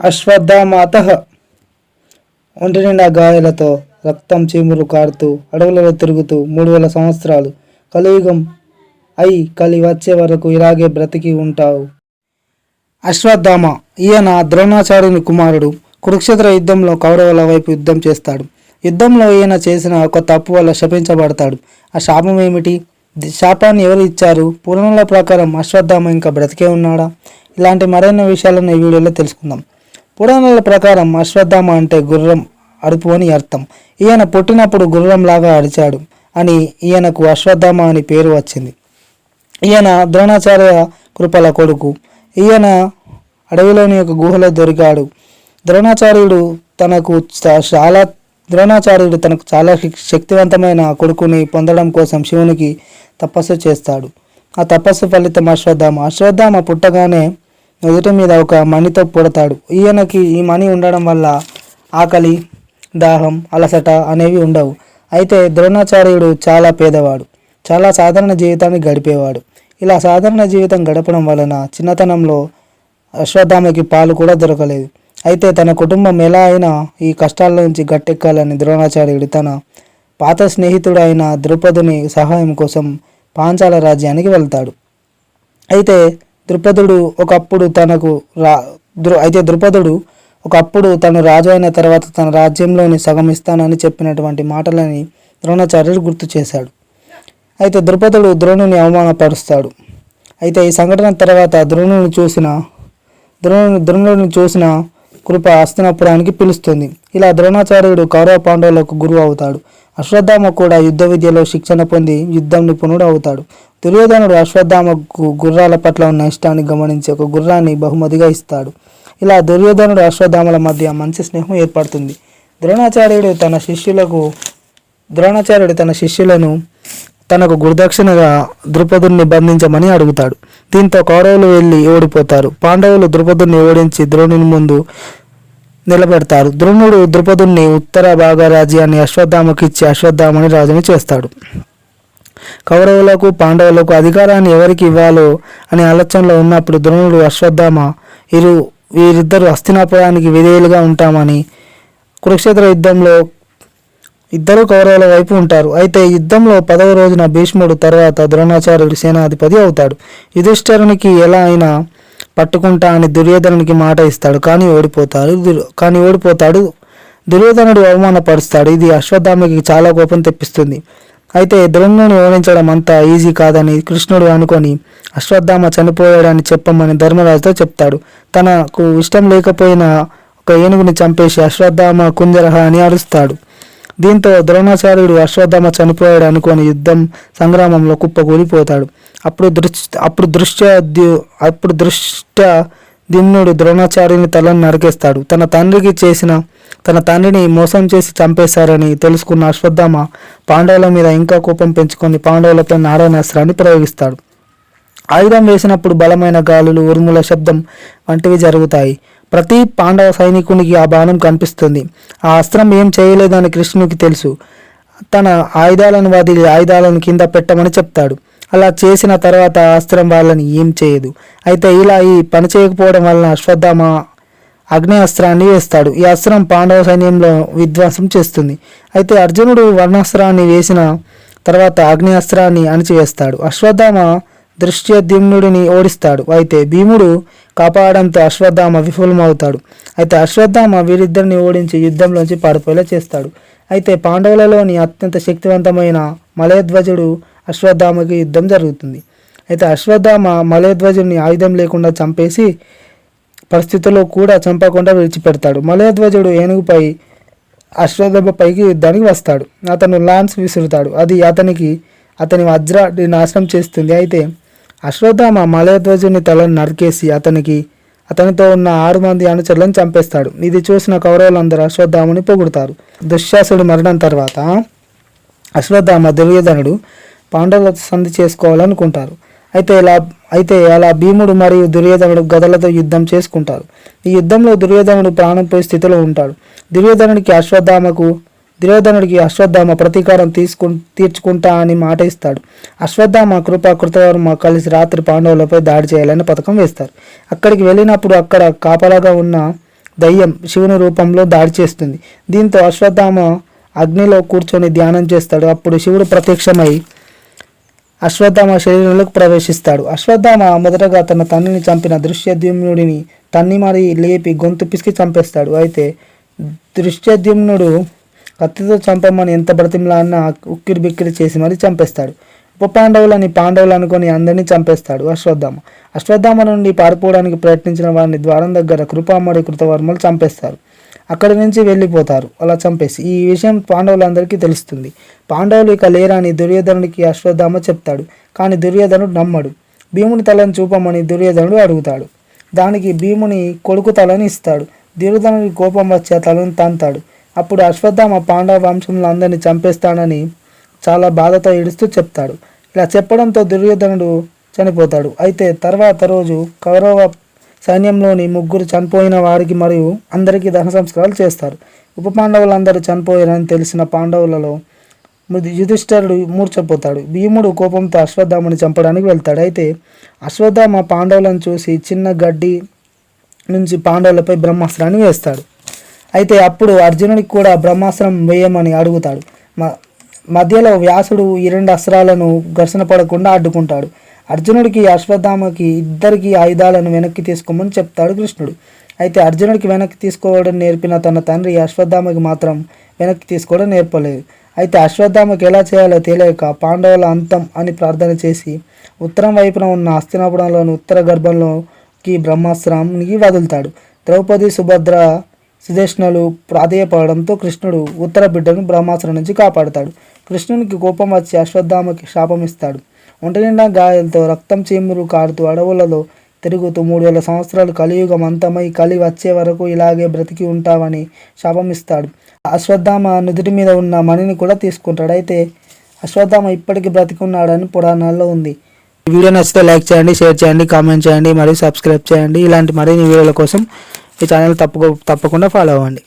అశ్వత్థామాతః ఒంటి నిండా గాయాలతో రక్తం చీమురు కారుతూ అడవులలో తిరుగుతూ 3000 సంవత్సరాలు కలియుగం కలి వచ్చే వరకు ఇలాగే బ్రతికి ఉంటావు. అశ్వత్థామ ఈయన ద్రోణాచార్యుని కుమారుడు. కురుక్షేత్ర యుద్ధంలో కౌరవుల వైపు యుద్ధం చేస్తాడు. యుద్ధంలో ఈయన చేసిన ఒక తప్పు వల్ల శపించబడతాడు. ఆ శాపం ఏమిటి? శాపాన్ని ఎవరు ఇచ్చారు? పురాణాల ప్రకారం అశ్వత్థామ ఇంకా బ్రతికే ఉన్నాడా? ఇలాంటి మరిన్ని విషయాలను ఈ వీడియోలో తెలుసుకుందాం. పురాణాల ప్రకారం అశ్వత్థామ అంటే గుర్రం అరుపు అని అర్థం. ఈయన పుట్టినప్పుడు గుర్రంలాగా అరిచాడు అని ఈయనకు అశ్వత్థామ అని పేరు వచ్చింది. ఈయన ద్రోణాచార్య కృపల కొడుకు. ఈయన అడవిలోని ఒక గుహలో దొరికాడు. ద్రోణాచార్యుడు తనకు చాలా శక్తివంతమైన కొడుకుని పొందడం కోసం శివునికి తపస్సు చేస్తాడు. ఆ తపస్సు ఫలితం అశ్వత్థామ పుట్టగానే నుదుటి మీద ఒక మణితో పుడతాడు. ఈయనకి ఈ మణి ఉండడం వల్ల ఆకలి, దాహం, అలసట అనేవి ఉండవు. అయితే ద్రోణాచార్యుడు చాలా పేదవాడు, చాలా సాధారణ జీవితాన్ని గడిపేవాడు. ఇలా సాధారణ జీవితం గడపడం వలన చిన్నతనంలో అశ్వత్థామకి పాలు కూడా దొరకలేదు. అయితే తన కుటుంబం ఎలా అయినా ఈ కష్టాల నుంచి గట్టెక్కాలని ద్రోణాచార్యుడు తన పాత స్నేహితుడైన ద్రుపదుని సహాయం కోసం పాంచాల రాజ్యానికి వెళ్తాడు. అయితే ద్రుపదుడు ఒకప్పుడు తను రాజు అయిన తర్వాత తన రాజ్యంలోని సగం ఇస్తానని చెప్పినటువంటి మాటలని ద్రోణాచార్యుడు గుర్తు చేశాడు. అయితే ద్రుపదుడు ద్రోణుని అవమానపరుస్తాడు. అయితే ఈ సంఘటన తర్వాత ద్రోణుని చూసిన కృప హస్తినాపురానికి పిలుస్తుంది. ఇలా ద్రోణాచార్యుడు కౌరవ పాండవులకు గురువు అవుతాడు. అశ్వత్థామ కూడా యుద్ధ విద్యలో శిక్షణ పొంది యుద్ధం నిపుణుడు అవుతాడు. దుర్యోధనుడు అశ్వత్థామకు గుర్రాల పట్ల ఉన్న ఇష్టాన్ని గమనించి ఒక గుర్రాన్ని బహుమతిగా ఇస్తాడు. ఇలా దుర్యోధనుడు అశ్వత్థామల మధ్య మంచి స్నేహం ఏర్పడుతుంది. ద్రోణాచార్యుడు తన శిష్యులను తనకు గురుదక్షిణగా ద్రుపదుని బంధించమని అడుగుతాడు. దీంతో కౌరవులు వెళ్ళి ఓడిపోతారు. పాండవులు ద్రుపదుని ఓడించి ద్రోణుని ముందు నిలబెడతారు. ద్రోణుడు ద్రుపదుని ఉత్తర భాగ రాజ్యాన్ని అశ్వత్థామకి ఇచ్చి అశ్వత్థామని రాజుని చేస్తాడు. కౌరవులకు పాండవులకు అధికారాన్ని ఎవరికి ఇవ్వాలో అనే ఆలోచనలో ఉన్నప్పుడు ద్రోణుడు అశ్వత్థామ వీరిద్దరూ హస్తినాపురానికి విధేయులుగా ఉంటామని, కురుక్షేత్ర యుద్ధంలో ఇద్దరు కౌరవుల వైపు ఉంటారు. అయితే యుద్ధంలో 10వ రోజున భీష్ముడు తర్వాత ద్రోణాచార్యుడు సేనాధిపతి అవుతాడు. యుధిష్ఠిరునికి ఎలా అయినా పట్టుకుంటా అని దుర్యోధనునికి మాట ఇస్తాడు. కానీ ఓడిపోతాడు. దుర్యోధనుడు అవమానపరుస్తాడు. ఇది అశ్వత్థామకి చాలా కోపం తెప్పిస్తుంది. అయితే ద్రోణుని ఓడించడం అంత ఈజీ కాదని కృష్ణుడు అనుకొని అశ్వత్థామ చనిపోయాడని చెప్పమని ధర్మరాజుతో చెప్తాడు. తనకు ఇష్టం లేకపోయినా ఒక ఏనుగుని చంపేసి అశ్వత్థామ కుంజరహ అని అరుస్తాడు. దీంతో ద్రోణాచార్యుడు అశ్వత్థామ చనిపోయాడు అనుకొని యుద్ధం సంగ్రామంలో కుప్పకూలిపోతాడు. అప్పుడు దృష్టద్యుమ్నుడు ద్రోణాచార్యుని తలను నరికేస్తాడు. తన తండ్రిని మోసం చేసి చంపేశారని తెలుసుకున్న అశ్వత్థామ పాండవుల మీద ఇంకా కోపం పెంచుకొని పాండవులపై నారాయణాస్త్రాన్ని ప్రయోగిస్తాడు. ఆయుధం వేసినప్పుడు బలమైన గాలులు, ఉరుముల శబ్దం వంటివి జరుగుతాయి. ప్రతి పాండవ సైనికునికి ఆ బాణం కనిపిస్తుంది. ఆ అస్త్రం ఏం చేయలేదని కృష్ణునికి తెలుసు. తన ఆయుధాలను వదిలి ఆయుధాలను కింద పెట్టమని చెప్తాడు. అలా చేసిన తర్వాత ఆ అస్త్రం వాళ్ళని ఏం చేయదు. అయితే ఇలా ఈ పని చేయకపోవడం వలన అశ్వత్థామ అగ్ని అస్త్రాన్ని వేస్తాడు. ఈ అస్త్రం పాండవ సైన్యంలో విధ్వంసం చేస్తుంది. అయితే అర్జునుడు వర్ణాస్త్రాన్ని వేసిన తర్వాత అగ్ని అస్త్రాన్ని అణిచివేస్తాడు. అశ్వత్థామ దృష్టద్యుమ్నుడిని ఓడిస్తాడు. అయితే భీముడు కాపాడడంతో అశ్వత్థామ విఫలమవుతాడు. అయితే అశ్వత్థామ వీరిద్దరిని ఓడించి యుద్ధంలోంచి పారిపోయేలా చేస్తాడు. అయితే పాండవులలోని అత్యంత శక్తివంతమైన మలయధ్వజుడు అశ్వత్థామకి యుద్ధం జరుగుతుంది. అయితే అశ్వత్థామ మలయధ్వజుడిని ఆయుధం లేకుండా చంపేసి పరిస్థితుల్లో కూడా చంపకుండా విడిచిపెడతాడు. మలయధ్వజుడు ఏనుగుపై అశ్వత్థామ పైకి యుద్ధానికి వస్తాడు. అతను లాన్స్ విసురుతాడు. అది అతని వజ్రాన్ని నాశనం చేస్తుంది. అయితే అశ్వత్థామ మలయధ్వజుని తలను నరికేసి అతనితో ఉన్న 6 మంది అనుచరులను చంపేస్తాడు. ఇది చూసిన కౌరవులందరూ అశ్వత్థామని పొగుడుతారు. దుశ్శాసుడి మరణం తర్వాత అశ్వత్థామ, దుర్యోధనుడు పాండవులతో సంధి చేసుకోవాలనుకుంటారు. అయితే అలా భీముడు మరియు దుర్యోధనుడు గదలతో యుద్ధం చేసుకుంటారు. ఈ యుద్ధంలో దుర్యోధనుడు ప్రాణం పోయే స్థితిలో ఉంటాడు. దుర్యోధనుడికి అశ్వత్థామ ప్రతీకారం తీర్చుకుంటా అని మాట ఇస్తాడు. అశ్వత్థామ, కృతవర్మ కలిసి రాత్రి పాండవులపై దాడి చేయాలని పథకం వేస్తారు. అక్కడికి వెళ్ళినప్పుడు అక్కడ కాపలాగా ఉన్న దయ్యం శివుని రూపంలో దాడి చేస్తుంది. దీంతో అశ్వత్థామ అగ్నిలో కూర్చొని ధ్యానం చేస్తాడు. అప్పుడు శివుడు ప్రత్యక్షమై అశ్వత్థామ శరీరంలోకి ప్రవేశిస్తాడు. అశ్వత్థామ మొదటగా తన తండ్రిని చంపిన దృశ్యద్యుమ్నుడిని తన్ని మరి లేపి గొంతు పిసికి చంపేస్తాడు. అయితే దృశ్యద్యుమ్నుడు కత్తితో చంపమని ఎంత బ్రతిమలాడినా ఉక్కిరి బిక్కిరి చేసి మరీ చంపేస్తాడు. ఉప పాండవులని పాండవులు అనుకొని అందరినీ చంపేస్తాడు అశ్వత్థామ. అశ్వత్థామ నుండి పారిపోవడానికి ప్రయత్నించిన వారిని ద్వారం దగ్గర కృపామడి కృతవర్మలు చంపేస్తారు. అక్కడి నుంచి వెళ్ళిపోతారు అలా చంపేసి. ఈ విషయం పాండవులందరికీ తెలుస్తుంది. పాండవులు ఇక లేరని దుర్యోధనుడికి అశ్వత్థామ చెప్తాడు. కానీ దుర్యోధనుడు నమ్మడు. భీముని తలను చూపమని దుర్యోధనుడు అడుగుతాడు. దానికి భీముని కొడుకు తలని ఇస్తాడు. దుర్యోధనుడికి కోపం వచ్చి ఆ తలను తంతాడు. అప్పుడు అశ్వత్థామ పాండవ వంశంలో అందరినీ చంపేస్తాడని చాలా బాధతో ఏడుస్తూ చెప్తాడు. ఇలా చెప్పడంతో దుర్యోధనుడు చనిపోతాడు. అయితే తర్వాత రోజు కౌరవ సైన్యంలోని 3 చనిపోయిన వారికి మరియు అందరికీ దహన సంస్కారాలు చేస్తారు. ఉప పాండవులందరూ చనిపోయారని తెలిసిన పాండవులలో యుధిష్ఠిరుడు మూర్ఛపోతాడు. భీముడు కోపంతో అశ్వత్థామని చంపడానికి వెళ్తాడు. అయితే అశ్వత్థామ పాండవులను చూసి చిన్న గడ్డి నుంచి పాండవులపై బ్రహ్మాస్త్రాన్ని వేస్తాడు. అయితే అప్పుడు అర్జునుడికి కూడా బ్రహ్మాస్త్రం వేయమని అడుగుతాడు. మధ్యలో వ్యాసుడు ఈ 2 అస్త్రాలను ఘర్షణ పడకుండా అడ్డుకుంటాడు. అర్జునుడికి అశ్వత్థామకి ఇద్దరికి ఆయుధాలను వెనక్కి తీసుకోమని చెప్తాడు కృష్ణుడు. అయితే అర్జునుడికి వెనక్కి తీసుకోవడం నేర్పిన తన తండ్రి అశ్వత్థామకి మాత్రం వెనక్కి తీసుకోవడం నేర్పలేదు. అయితే అశ్వత్థామకి ఎలా చేయాలో తెలియక పాండవుల అంతం అని ప్రార్థన చేసి ఉత్తరం వైపున ఉన్న హస్తినాపురంలోని ఉత్తర గర్భంలోకి బ్రహ్మాస్త్రానికి వదులుతాడు. ద్రౌపది, సుభద్ర, సుదేష్ణులు ప్రాధేయపడడంతో కృష్ణుడు ఉత్తర బిడ్డను బ్రహ్మాస్త్రం నుంచి కాపాడుతాడు. కృష్ణునికి కోపం వచ్చి అశ్వత్థామకి శాపం ఇస్తాడు. ఒంటి నిండా గాయాలతో రక్తం చీమురు కారుతూ అడవులలో తిరుగుతూ 3000 సంవత్సరాలు కలియుగం అంతమై కలి వచ్చే వరకు ఇలాగే బ్రతికి ఉంటావని శాపం ఇస్తాడు. అశ్వత్థామ నుదుటి మీద ఉన్న మణిని కూడా తీసుకుంటాడు. అయితే అశ్వత్థామ ఇప్పటికీ బ్రతికి ఉన్నాడని పురాణాల్లో ఉంది. ఈ వీడియో నచ్చితే లైక్ చేయండి, షేర్ చేయండి, కామెంట్ చేయండి మరియు సబ్స్క్రైబ్ చేయండి. ఇలాంటి మరిన్ని వీడియోల కోసం ఈ ఛానల్ తప్పకుండా ఫాలో అవ్వండి.